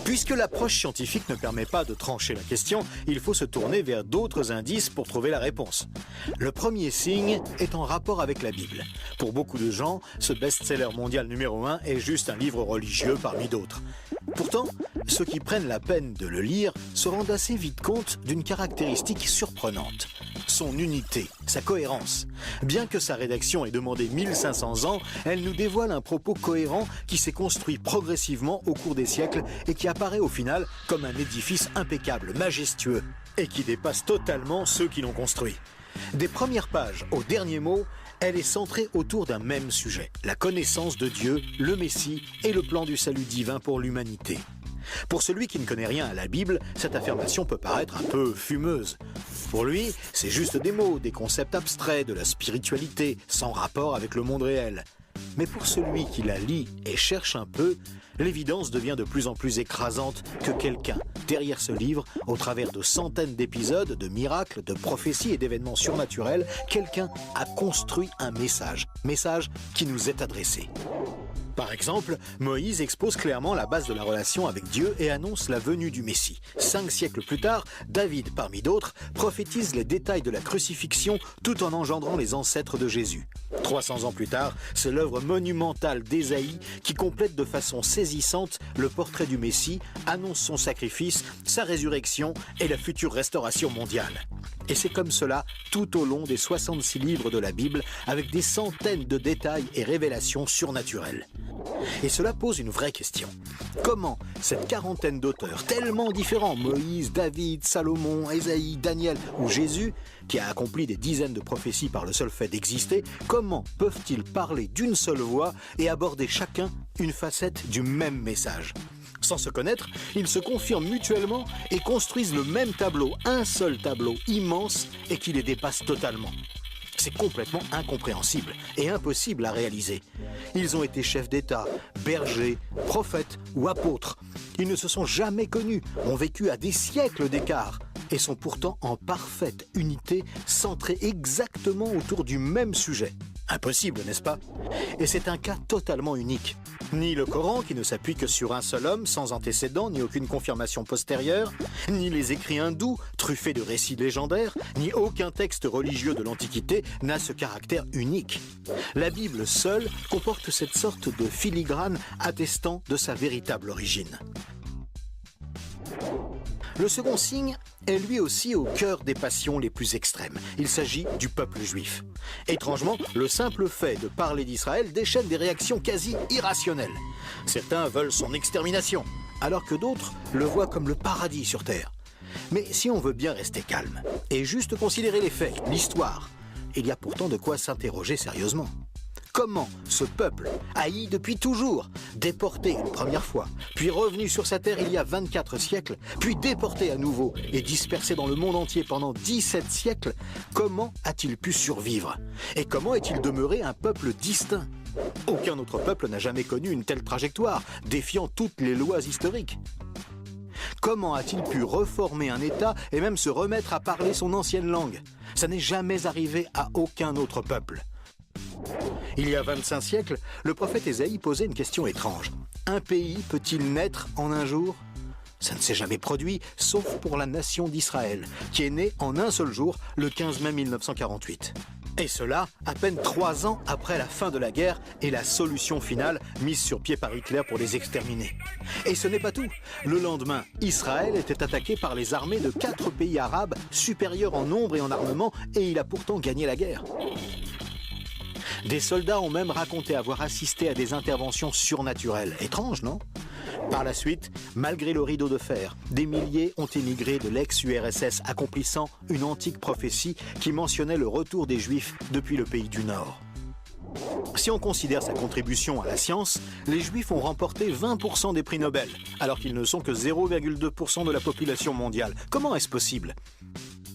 Puisque l'approche scientifique ne permet pas de trancher la question, il faut se tourner vers d'autres indices pour trouver la réponse. Le premier signe est en rapport avec la Bible. Pour beaucoup de gens, ce best-seller mondial numéro 1 est juste un livre religieux parmi d'autres. Pourtant, ceux qui prennent la peine de le lire se rendent assez vite compte d'une caractéristique surprenante. Son unité, sa cohérence. Bien que sa rédaction ait demandé 1500 ans, elle nous dévoile un propos cohérent qui s'est construit progressivement au cours des siècles et qui apparaît au final comme un édifice impeccable, majestueux, et qui dépasse totalement ceux qui l'ont construit. Des premières pages aux derniers mots, elle est centrée autour d'un même sujet, la connaissance de Dieu, le Messie et le plan du salut divin pour l'humanité. Pour celui qui ne connaît rien à la Bible, cette affirmation peut paraître un peu fumeuse. Pour lui, c'est juste des mots, des concepts abstraits, de la spiritualité, sans rapport avec le monde réel. Mais pour celui qui la lit et cherche un peu, l'évidence devient de plus en plus écrasante que quelqu'un, derrière ce livre, au travers de centaines d'épisodes, de miracles, de prophéties et d'événements surnaturels, quelqu'un a construit un message qui nous est adressé. Par exemple, Moïse expose clairement la base de la relation avec Dieu et annonce la venue du Messie. 5 siècles plus tard, David, parmi d'autres, prophétise les détails de la crucifixion tout en engendrant les ancêtres de Jésus. 300 ans plus tard, c'est l'œuvre monumentale d'Ésaïe qui complète de façon saisissante le portrait du Messie, annonce son sacrifice, sa résurrection et la future restauration mondiale. Et c'est comme cela tout au long des 66 livres de la Bible, avec des centaines de détails et révélations surnaturelles. Et cela pose une vraie question. Comment cette quarantaine d'auteurs tellement différents, Moïse, David, Salomon, Ésaïe, Daniel ou Jésus, qui a accompli des dizaines de prophéties par le seul fait d'exister, comment peuvent-ils parler d'une seule voix et aborder chacun une facette du même message ? Sans se connaître, ils se confirment mutuellement et construisent le même tableau, un seul tableau immense et qui les dépasse totalement. C'est complètement incompréhensible et impossible à réaliser. Ils ont été chefs d'État, bergers, prophètes ou apôtres. Ils ne se sont jamais connus, ont vécu à des siècles d'écart et sont pourtant en parfaite unité, centrés exactement autour du même sujet. Impossible, n'est-ce pas? Et c'est un cas totalement unique. Ni le Coran, qui ne s'appuie que sur un seul homme, sans antécédent, ni aucune confirmation postérieure, ni les écrits hindous, truffés de récits légendaires, ni aucun texte religieux de l'Antiquité n'a ce caractère unique. La Bible seule comporte cette sorte de filigrane attestant de sa véritable origine. Le second signe est lui aussi au cœur des passions les plus extrêmes. Il s'agit du peuple juif. Étrangement, le simple fait de parler d'Israël déchaîne des réactions quasi irrationnelles. Certains veulent son extermination, alors que d'autres le voient comme le paradis sur terre. Mais si on veut bien rester calme et juste considérer les faits, l'histoire, il y a pourtant de quoi s'interroger sérieusement. Comment ce peuple, haï depuis toujours, déporté une première fois, puis revenu sur sa terre il y a 24 siècles, puis déporté à nouveau et dispersé dans le monde entier pendant 17 siècles, comment a-t-il pu survivre? Et comment est-il demeuré un peuple distinct? Aucun autre peuple n'a jamais connu une telle trajectoire, défiant toutes les lois historiques. Comment a-t-il pu reformer un État et même se remettre à parler son ancienne langue? Ça n'est jamais arrivé à aucun autre peuple. Il y a 25 siècles, le prophète Ésaïe posait une question étrange. Un pays peut-il naître en un jour? Ça ne s'est jamais produit, sauf pour la nation d'Israël, qui est née en un seul jour, le 15 mai 1948. Et cela, à peine 3 ans après la fin de la guerre et la solution finale mise sur pied par Hitler pour les exterminer. Et ce n'est pas tout. Le lendemain, Israël était attaqué par les armées de 4 pays arabes supérieurs en nombre et en armement, et il a pourtant gagné la guerre. Des soldats ont même raconté avoir assisté à des interventions surnaturelles. Étrange, non? Par la suite, malgré le rideau de fer, des milliers ont émigré de l'ex-URSS, accomplissant une antique prophétie qui mentionnait le retour des Juifs depuis le pays du Nord. Si on considère sa contribution à la science, les Juifs ont remporté 20% des prix Nobel, alors qu'ils ne sont que 0,2% de la population mondiale. Comment est-ce possible?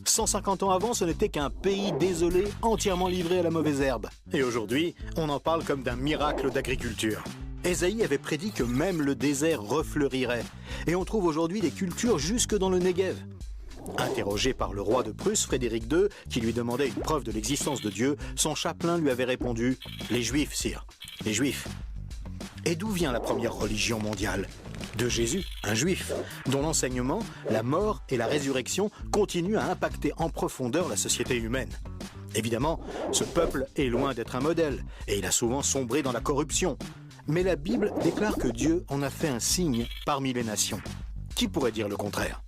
150 ans avant, ce n'était qu'un pays désolé, entièrement livré à la mauvaise herbe. Et aujourd'hui, on en parle comme d'un miracle d'agriculture. Ésaïe avait prédit que même le désert refleurirait. Et on trouve aujourd'hui des cultures jusque dans le Negev. Interrogé par le roi de Prusse, Frédéric II, qui lui demandait une preuve de l'existence de Dieu, son chapelain lui avait répondu « Les Juifs, sire, les Juifs ». Et d'où vient la première religion mondiale? De Jésus, un juif, dont l'enseignement, la mort et la résurrection continuent à impacter en profondeur la société humaine. Évidemment, ce peuple est loin d'être un modèle, et il a souvent sombré dans la corruption. Mais la Bible déclare que Dieu en a fait un signe parmi les nations. Qui pourrait dire le contraire ?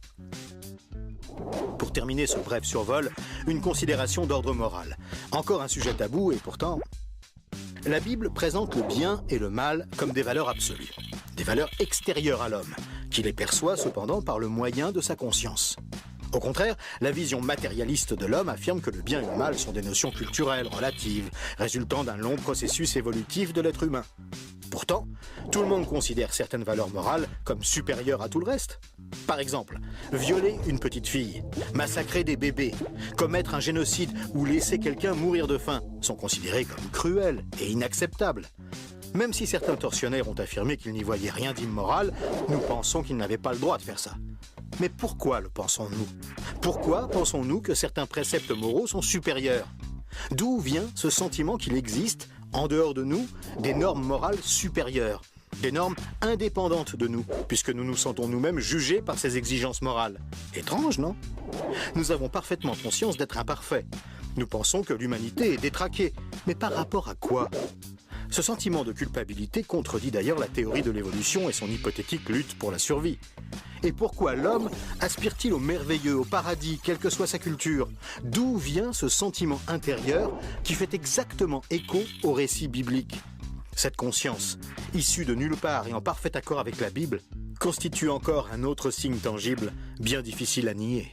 Pour terminer ce bref survol, une considération d'ordre moral. Encore un sujet tabou et pourtant... La Bible présente le bien et le mal comme des valeurs absolues, des valeurs extérieures à l'homme, qui les perçoit cependant par le moyen de sa conscience. Au contraire, la vision matérialiste de l'homme affirme que le bien et le mal sont des notions culturelles, relatives, résultant d'un long processus évolutif de l'être humain. Pourtant, tout le monde considère certaines valeurs morales comme supérieures à tout le reste. Par exemple, violer une petite fille, massacrer des bébés, commettre un génocide ou laisser quelqu'un mourir de faim sont considérés comme cruels et inacceptables. Même si certains tortionnaires ont affirmé qu'ils n'y voyaient rien d'immoral, nous pensons qu'ils n'avaient pas le droit de faire ça. Mais pourquoi le pensons-nous ? Pourquoi pensons-nous que certains préceptes moraux sont supérieurs ? D'où vient ce sentiment qu'il existe, en dehors de nous, des normes morales supérieures, des normes indépendantes de nous, puisque nous nous sentons nous-mêmes jugés par ces exigences morales ? Étrange, non ? Nous avons parfaitement conscience d'être imparfaits. Nous pensons que l'humanité est détraquée, mais par rapport à quoi ? Ce sentiment de culpabilité contredit d'ailleurs la théorie de l'évolution et son hypothétique lutte pour la survie. Et pourquoi l'homme aspire-t-il au merveilleux, au paradis, quelle que soit sa culture ? D'où vient ce sentiment intérieur qui fait exactement écho au récit biblique ? Cette conscience, issue de nulle part et en parfait accord avec la Bible, constitue encore un autre signe tangible, bien difficile à nier.